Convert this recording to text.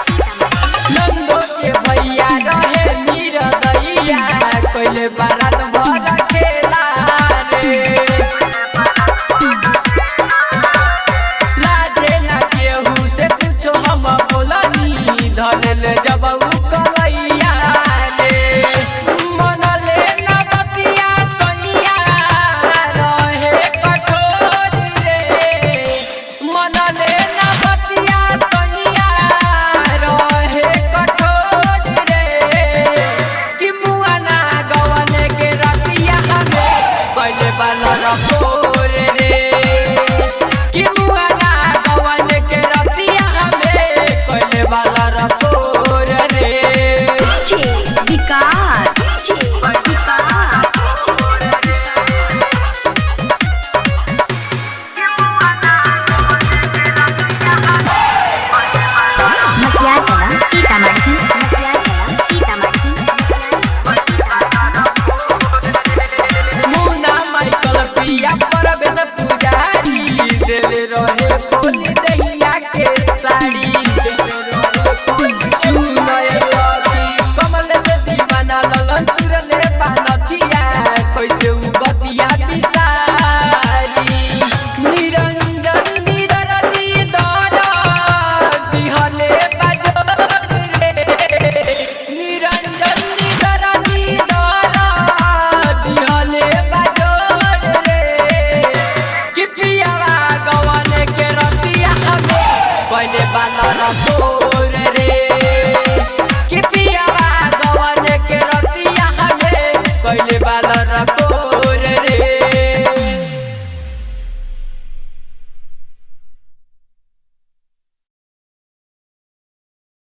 नंदो के भैया रहे नीरदैया कोइले बारात भर खेला रे लाजे ना केहू से कुछ हम बोलनी धरल जब उ कलैया रे मनले ना बतिया सैया रहे कठोर रे मनले ना बतिया सैया रहे कठोर रे कि मुआना गवन के रतिया हमें पहले वाला रखोर रे कि मुआना गवन के रतिया हमें पहले वाला रखोर रे विकास मुना माइकल पिया परवेश पुजारी देले रहे खोली दहिया के साड़ी सुनय सखी कमल से दीवाना ललन तुरने पानथिया कैसे उ बतिया बिसारी निरंजन निररती दर दिहले बाजर रे निरंजन निररती दर दिहले बाजर रे कि पियावा गवन के रतिया हमें पहले वाला रखोर रे कि पियावा गवन के रतिया हमें पहले वाला रखोर